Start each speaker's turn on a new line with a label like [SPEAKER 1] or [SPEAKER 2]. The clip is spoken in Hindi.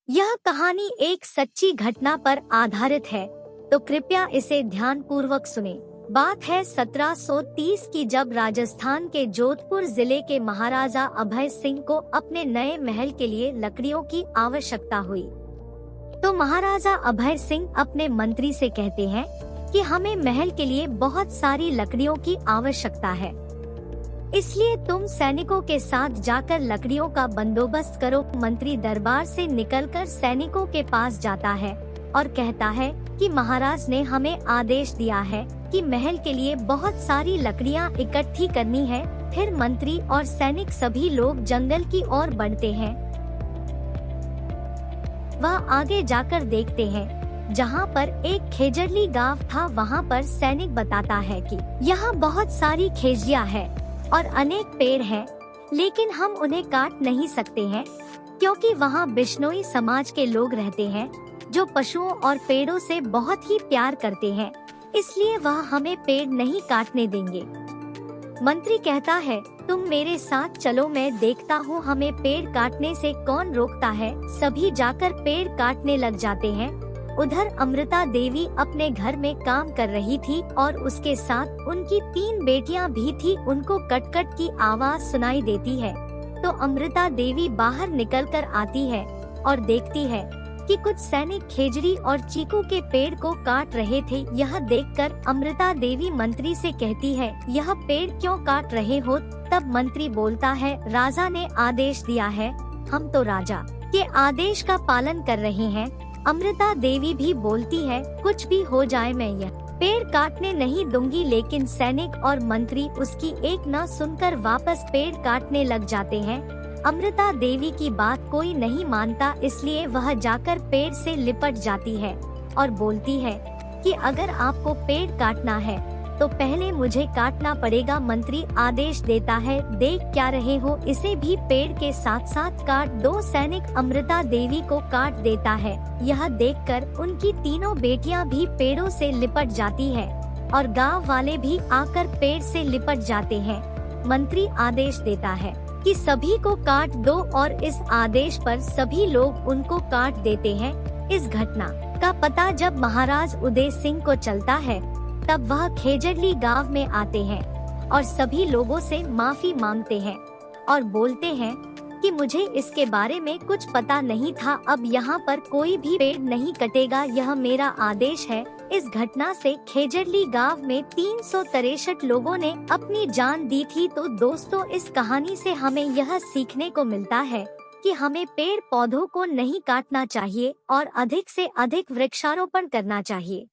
[SPEAKER 1] यह कहानी एक सच्ची घटना पर आधारित है, तो कृपया इसे ध्यानपूर्वक सुने। बात है 1730 की, जब राजस्थान के जोधपुर जिले के महाराजा अभय सिंह को अपने नए महल के लिए लकड़ियों की आवश्यकता हुई। तो महाराजा अभय सिंह अपने मंत्री से कहते हैं कि हमें महल के लिए बहुत सारी लकड़ियों की आवश्यकता है, इसलिए तुम सैनिकों के साथ जाकर लकड़ियों का बंदोबस्त करो। मंत्री दरबार से निकलकर सैनिकों के पास जाता है और कहता है कि महाराज ने हमें आदेश दिया है कि महल के लिए बहुत सारी लकड़ियां इकट्ठी करनी है। फिर मंत्री और सैनिक सभी लोग जंगल की ओर बढ़ते हैं। वह आगे जाकर देखते हैं, जहाँ पर एक खेजड़ली गांव था। वहाँ पर सैनिक बताता है कि यहाँ बहुत सारी खेजड़ियाँ है और अनेक पेड़ हैं, लेकिन हम उन्हें काट नहीं सकते हैं, क्योंकि वहाँ बिश्नोई समाज के लोग रहते हैं जो पशुओं और पेड़ों से बहुत ही प्यार करते हैं, इसलिए वह हमें पेड़ नहीं काटने देंगे। मंत्री कहता है, तुम मेरे साथ चलो, मैं देखता हूँ हमें पेड़ काटने से कौन रोकता है। सभी जाकर पेड़ काटने लग जाते हैं। उधर अमृता देवी अपने घर में काम कर रही थी और उसके साथ उनकी 3 बेटियां भी थी। उनको कटकट की आवाज सुनाई देती है, तो अमृता देवी बाहर निकलकर आती है और देखती है कि कुछ सैनिक खेजड़ी और चीकू के पेड़ को काट रहे थे। यह देखकर अमृता देवी मंत्री से कहती है, यह पेड़ क्यों काट रहे हो? तब मंत्री बोलता है, राजा ने आदेश दिया है, हम तो राजा के आदेश का पालन कर रहे हैं। अमृता देवी भी बोलती है, कुछ भी हो जाए मैं यह पेड़ काटने नहीं दूंगी। लेकिन सैनिक और मंत्री उसकी एक न सुनकर वापस पेड़ काटने लग जाते हैं। अमृता देवी की बात कोई नहीं मानता, इसलिए वह जाकर पेड़ से लिपट जाती है और बोलती है कि अगर आपको पेड़ काटना है तो पहले मुझे काटना पड़ेगा। मंत्री आदेश देता है, देख क्या रहे हो, इसे भी पेड़ के साथ साथ काट दो। सैनिक अमृता देवी को काट देता है। यह देखकर उनकी तीनों बेटियां भी पेड़ों से लिपट जाती है और गांव वाले भी आकर पेड़ से लिपट जाते हैं। मंत्री आदेश देता है कि सभी को काट दो और इस आदेश पर सभी लोग उनको काट देते हैं। इस घटना का पता जब महाराज उदय सिंह को चलता है, तब वह खेजड़ली गांव में आते हैं और सभी लोगों से माफी मांगते हैं और बोलते हैं कि मुझे इसके बारे में कुछ पता नहीं था। अब यहाँ पर कोई भी पेड़ नहीं कटेगा, यह मेरा आदेश है। इस घटना से खेजड़ली गांव में 363 लोगों ने अपनी जान दी थी। तो दोस्तों, इस कहानी से हमें यह सीखने को मिलता है कि हमें पेड़ पौधों को नहीं काटना चाहिए और अधिक से अधिक वृक्षारोपण करना चाहिए।